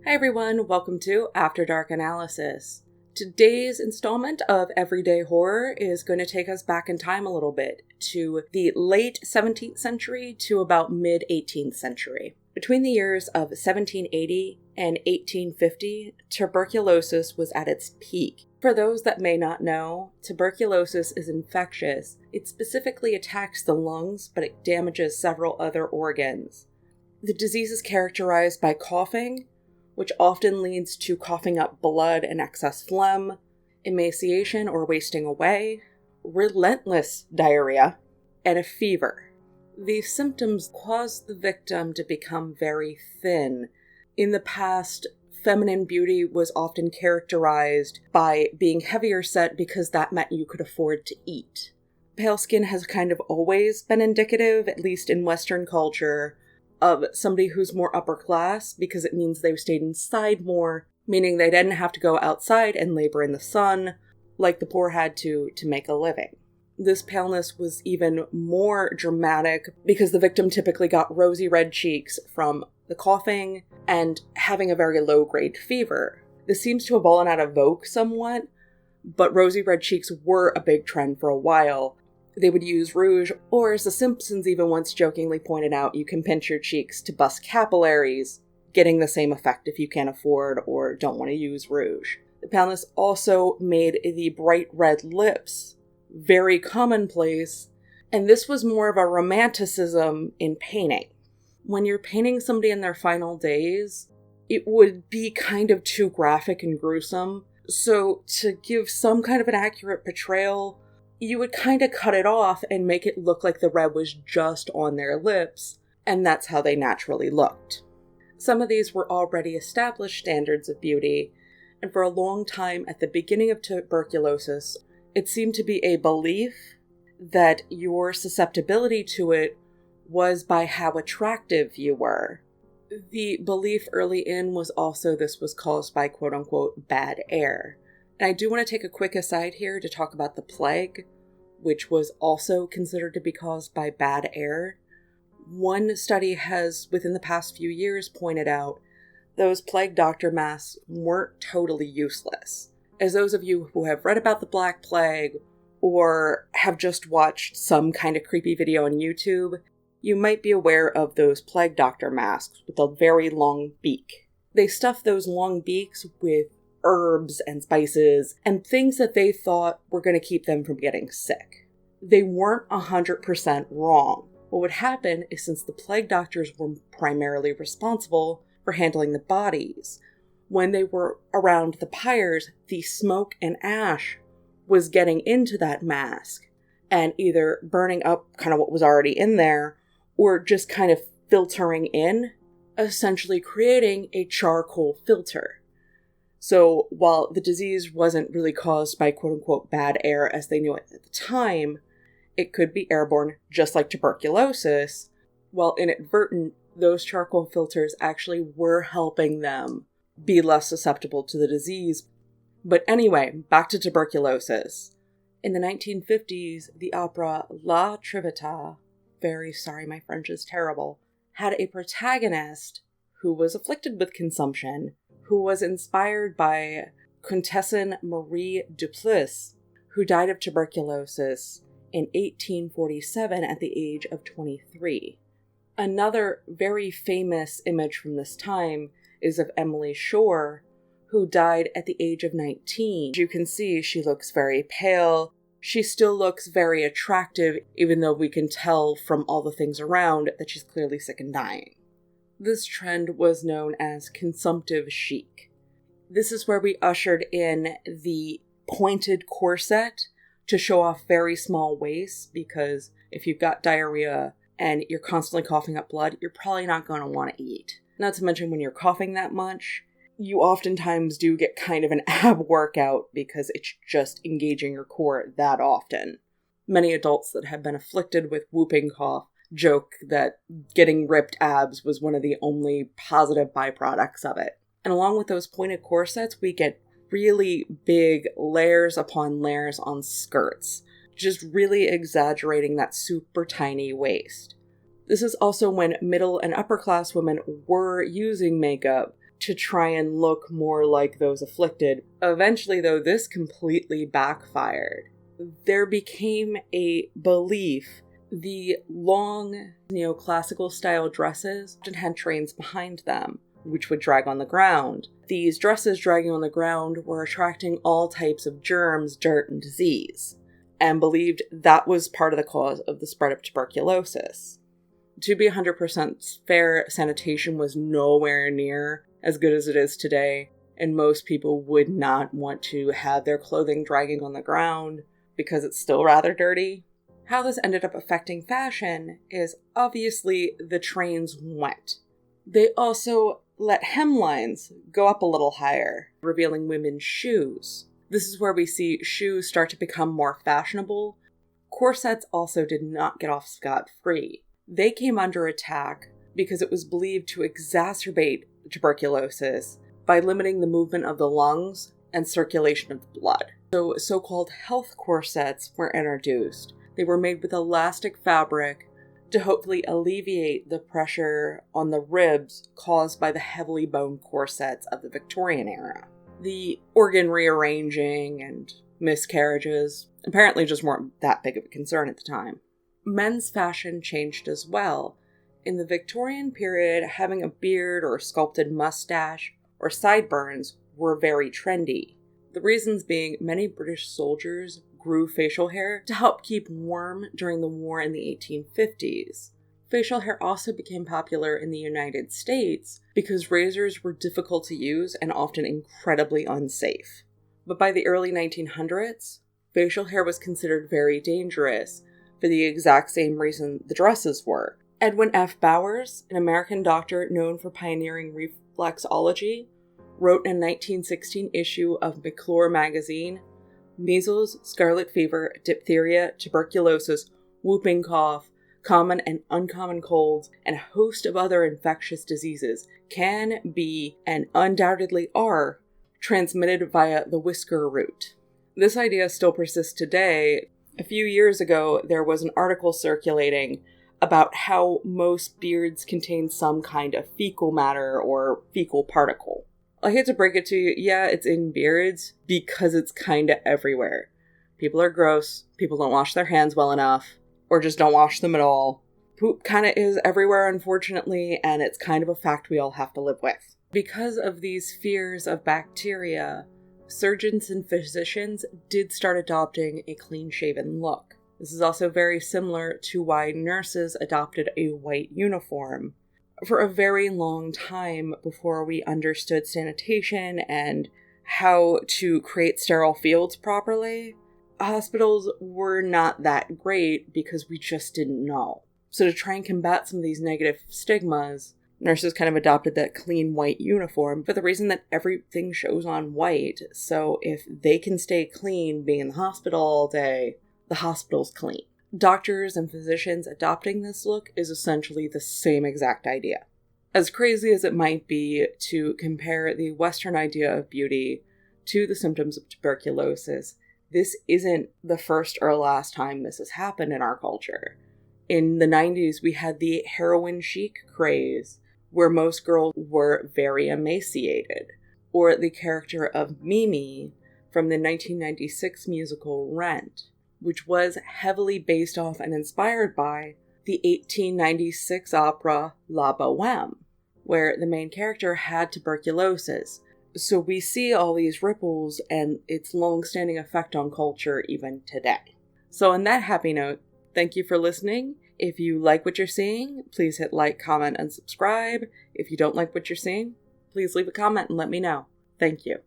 Hi everyone, welcome to After Dark Analysis. Today's installment of Everyday Horror is going to take us back in time a little bit to the late 17th century to about mid-18th century. Between the years of 1780 and 1850, tuberculosis was at its peak. For those that may not know, tuberculosis is infectious. It specifically attacks the lungs, but it damages several other organs. The disease is characterized by coughing, which often leads to coughing up blood and excess phlegm, emaciation or wasting away, relentless diarrhea, and a fever. These symptoms cause the victim to become very thin. In the past, feminine beauty was often characterized by being heavier set because that meant you could afford to eat. Pale skin has kind of always been indicative, at least in Western culture, of somebody who's more upper class because it means they've stayed inside more, meaning they didn't have to go outside and labor in the sun like the poor had to make a living. This paleness was even more dramatic because the victim typically got rosy red cheeks from the coughing and having a very low-grade fever. This seems to have fallen out of vogue somewhat, but rosy red cheeks were a big trend for a while. They would use rouge, or as The Simpsons even once jokingly pointed out, you can pinch your cheeks to bust capillaries, getting the same effect if you can't afford or don't want to use rouge. The paleness also made the bright red lips very commonplace, and this was more of a romanticism in painting. When you're painting somebody in their final days, it would be kind of too graphic and gruesome, so to give some kind of an accurate portrayal, you would kind of cut it off and make it look like the red was just on their lips, and that's how they naturally looked. Some of these were already established standards of beauty, and for a long time at the beginning of tuberculosis, it seemed to be a belief that your susceptibility to it was by how attractive you were. The belief early in was also this was caused by quote-unquote bad air. And I do want to take a quick aside here to talk about the plague, which was also considered to be caused by bad air. One study has, within the past few years, pointed out those plague doctor masks weren't totally useless. As those of you who have read about the Black Plague or have just watched some kind of creepy video on YouTube, you might be aware of those plague doctor masks with a very long beak. They stuffed those long beaks with herbs and spices and things that they thought were going to keep them from getting sick. They weren't 100% wrong. What would happen is, since the plague doctors were primarily responsible for handling the bodies, when they were around the pyres, the smoke and ash was getting into that mask and either burning up kind of what was already in there or just kind of filtering in, essentially creating a charcoal filter. So while the disease wasn't really caused by quote-unquote bad air as they knew it at the time, it could be airborne just like tuberculosis. While inadvertent, those charcoal filters actually were helping them be less susceptible to the disease. But anyway, back to tuberculosis. In the 1950s, the opera La Traviata, very sorry my French is terrible, had a protagonist who was afflicted with consumption, who was inspired by Comtesse Marie Duplessis, who died of tuberculosis in 1847 at the age of 23. Another very famous image from this time is of Emily Shore, who died at the age of 19. As you can see, she looks very pale. She still looks very attractive, even though we can tell from all the things around that she's clearly sick and dying. This trend was known as Consumptive Chic. This is where we ushered in the pointed corset to show off very small waists, because if you've got diarrhea and you're constantly coughing up blood, you're probably not going to want to eat. Not to mention when you're coughing that much, you oftentimes do get kind of an ab workout because it's just engaging your core that often. Many adults that have been afflicted with whooping cough joke that getting ripped abs was one of the only positive byproducts of it. And along with those pointed corsets, we get really big layers upon layers on skirts, just really exaggerating that super tiny waist. This is also when middle and upper class women were using makeup to try and look more like those afflicted. Eventually, though, this completely backfired. There became a belief the long neoclassical style dresses often had trains behind them, which would drag on the ground. These dresses dragging on the ground were attracting all types of germs, dirt, and disease, and believed that was part of the cause of the spread of tuberculosis. To be 100% fair, sanitation was nowhere near as good as it is today, and most people would not want to have their clothing dragging on the ground because it's still rather dirty. How this ended up affecting fashion is obviously the trains went. They also let hemlines go up a little higher, revealing women's shoes. This is where we see shoes start to become more fashionable. Corsets also did not get off scot-free. They came under attack because it was believed to exacerbate tuberculosis by limiting the movement of the lungs and circulation of the blood. So-called health corsets were introduced. They were made with elastic fabric to hopefully alleviate the pressure on the ribs caused by the heavily boned corsets of the Victorian era. The organ rearranging and miscarriages apparently just weren't that big of a concern at the time. Men's fashion changed as well. In the Victorian period, having a beard or a sculpted mustache or sideburns were very trendy. The reasons being many British soldiers grew facial hair to help keep warm during the war in the 1850s. Facial hair also became popular in the United States because razors were difficult to use and often incredibly unsafe. But by the early 1900s, facial hair was considered very dangerous for the exact same reason the dresses were. Edwin F. Bowers, an American doctor known for pioneering reflexology, wrote in a 1916 issue of McClure magazine, "Measles, scarlet fever, diphtheria, tuberculosis, whooping cough, common and uncommon colds, and a host of other infectious diseases can be, and undoubtedly are, transmitted via the whisker root." This idea still persists today. A few years ago, there was an article circulating about how most beards contain some kind of fecal matter or fecal particle. I hate to break it to you, yeah, it's in beards because it's kinda everywhere. People are gross, people don't wash their hands well enough, or just don't wash them at all. Poop kinda is everywhere, unfortunately, and it's kind of a fact we all have to live with. Because of these fears of bacteria, surgeons and physicians did start adopting a clean-shaven look. This is also very similar to why nurses adopted a white uniform. For a very long time before we understood sanitation and how to create sterile fields properly, hospitals were not that great because we just didn't know. So to try and combat some of these negative stigmas, nurses kind of adopted that clean white uniform for the reason that everything shows on white. So if they can stay clean being in the hospital all day, the hospital's clean. Doctors and physicians adopting this look is essentially the same exact idea. As crazy as it might be to compare the Western idea of beauty to the symptoms of tuberculosis, this isn't the first or last time this has happened in our culture. In the 90s, we had the heroin chic craze, where most girls were very emaciated, or the character of Mimi from the 1996 musical Rent, which was heavily based off and inspired by the 1896 opera La Boheme, where the main character had tuberculosis. So we see all these ripples and its long-standing effect on culture even today. So on that happy note, thank you for listening. If you like what you're seeing, please hit like, comment, and subscribe. If you don't like what you're seeing, please leave a comment and let me know. Thank you.